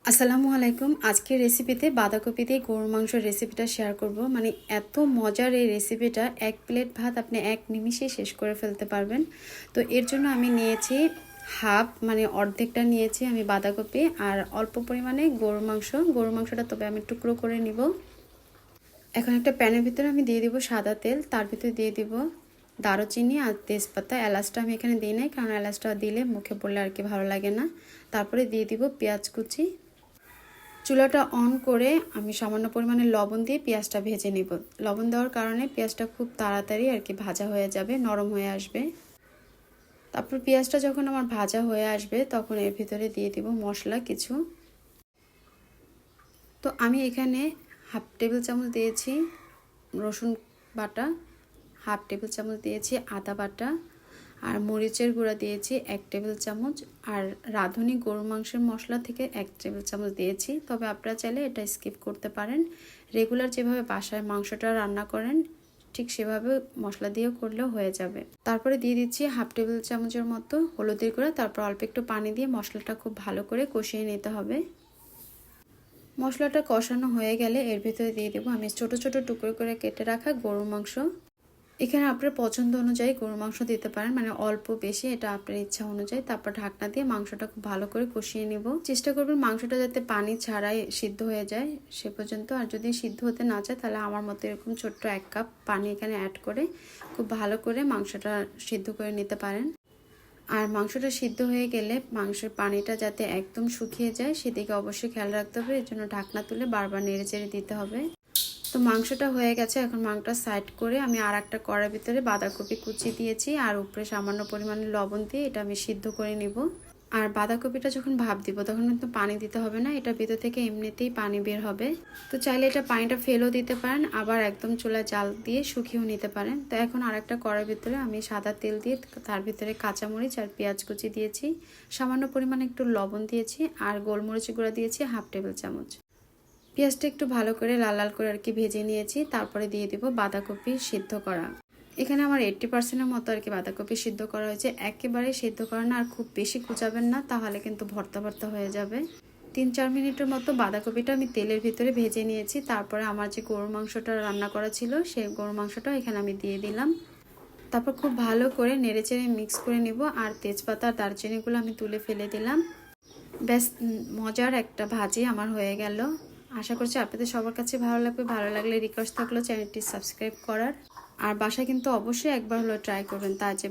আসসালামু আলাইকুম। আজকের রেসিপিতে বাঁধাকপি দিয়ে গরুর মাংসের রেসিপিটা শেয়ার করব। মানে এত মজার এই রেসিপিটা, এক প্লেট ভাত আপনি এক নিমিষেই শেষ করে ফেলতে পারবেন। তো এর জন্য আমি নিয়েছি অর্ধেকটা নিয়েছি আমি বাঁধাকপি, আর অল্প পরিমাণে গরুর মাংসটা তবে আমি টুকরো করে নিব। এখন একটা প্যানের ভিতরে আমি দিয়ে দিব সাদা তেল, তার ভিতরে দিয়ে দিব দারুচিনি আর তেজপাতা। এলাচটা আমি এখানে দিই নাই, কারণ এলাচটা দিলে মুখে পড়লে আর কি ভালো লাগে না। তারপরে দিয়ে দিব পেঁয়াজ কুচি। চুলাটা অন করে আমি সামান্য পরিমাণে লবণ দিয়ে পেঁয়াজটা ভেজে নিব। লবণ দেওয়ার কারণে পেঁয়াজটা খুব তাড়াতাড়ি আর কি ভাজা হয়ে যাবে, নরম হয়ে আসবে। তারপর পেঁয়াজটা যখন আমার ভাজা হয়ে আসবে তখন এর ভিতরে দিয়ে দিব মশলা কিছু। তো আমি এখানে হাফ টেবিল চামচ দিয়েছি রসুন বাটা, হাফ টেবিল চামচ দিয়েছি আদা বাটা, আর মরিচের গুঁড়া দিয়েছি 1 টেবিল চামচ, আর রাঁধুনি গরু মাংসের মশলা থেকে 1 টেবিল চামচ দিয়েছি। তবে আপনারা চাইলে এটা স্কিপ করতে পারেন। রেগুলার যেভাবে বাসায় মাংসটা রান্না করেন ঠিক সেভাবে মশলা দিয়ে করলেও হয়ে যাবে। তারপরে দিয়ে দিচ্ছি হাফ টেবিল চামচের মতো হলুদের গুঁড়া। তারপর অল্প একটু পানি দিয়ে মশলাটা খুব ভালো করে কষিয়ে নিতে হবে। মশলাটা কষানো হয়ে গেলে এর ভিতরে দিয়ে দেবো আমি ছোট ছোট টুকরো করে কেটে রাখা গরুর মাংস। এখানে আপনার পছন্দ অনুযায়ী গরুর মাংস দিতে পারেন, মানে অল্প বেশি এটা আপনার ইচ্ছা অনুযায়ী। তারপর ঢাকনা দিয়ে মাংসটা খুব ভালো করে কষিয়ে নিব। চেষ্টা করবেন মাংসটা যাতে পানি ছাড়াই সিদ্ধ হয়ে যায় সে পর্যন্ত। আর যদি সিদ্ধ হতে না চায় তাহলে আমার মতো এরকম ছোট্ট 1 কাপ পানি এখানে অ্যাড করে খুব ভালো করে মাংসটা সিদ্ধ করে নিতে পারেন। আর মাংসটা সিদ্ধ হয়ে গেলে মাংসের পানিটা যাতে একদম শুকিয়ে যায় সেদিকে অবশ্যই খেয়াল রাখতে হবে। এর জন্য ঢাকনা তুলে বারবার নেড়ে চেড়ে দিতে হবে। তো মাংসটা হয়ে গেছে। এখন মাংসটা সাইড করে আমি আর একটা কড়াইয়ের ভিতরে বাঁধাকপি কুচি দিয়েছি, আর উপরে সামান্য পরিমাণে লবণ দিয়ে এটা আমি সিদ্ধ করে নিব। আর বাঁধাকপিটা যখন ভাপ দিব তখন কিন্তু পানি দিতে হবে না, এটা ভিতর থেকে এমনিতেই পানি বের হবে। তো চাইলে এটা পানিটা ফেলেও দিতে পারেন, আবার একদম চুলায় জাল দিয়ে শুকিয়েও নিতে পারেন। তো এখন আর একটা কড়াইয়ের ভিতরে আমি সাদা তেল দিয়ে তার ভিতরে কাঁচামরিচ আর পেঁয়াজ কুচি দিয়েছি, সামান্য পরিমাণে একটু লবণ দিয়েছি, আর গোলমরিচ গুঁড়া দিয়েছি হাফ টেবিল চামচ। পেঁয়াজটা একটু ভালো করে লাল লাল করে আর কি ভেজে নিয়েছি। তারপরে দিয়ে দিব বাঁধাকপি সিদ্ধ করা। এখানে আমার 80% মতো আর কি বাঁধাকপি সিদ্ধ করা হয়েছে। একেবারে সিদ্ধ করা না, আর খুব বেশি কুচাবেন না, তাহলে কিন্তু ভর্তা ভর্তা হয়ে যাবে। 3-4 মিনিটের মতো বাঁধাকপিটা আমি তেলের ভিতরে ভেজে নিয়েছি। তারপরে আমার যে গরুর মাংসটা রান্না করা ছিল সেই গরুর মাংসটা এখানে আমি দিয়ে দিলাম। তারপর খুব ভালো করে নেড়েচেড়ে মিক্স করে নিব। আর তেজপাতা আর দারচিনিগুলো আমি তুলে ফেলে দিলাম। বেশ মজার একটা ভাজি আমার হয়ে গেল। আশা করছি আপনাদের সবার কাছে ভালো লাগবে। ভালো লাগলে রিকোয়েস্ট থাকলো চ্যানেলটি সাবস্ক্রাইব করার, আর বাসায় কিন্তু অবশ্যই একবার হলো ট্রাই করবেন। তা যে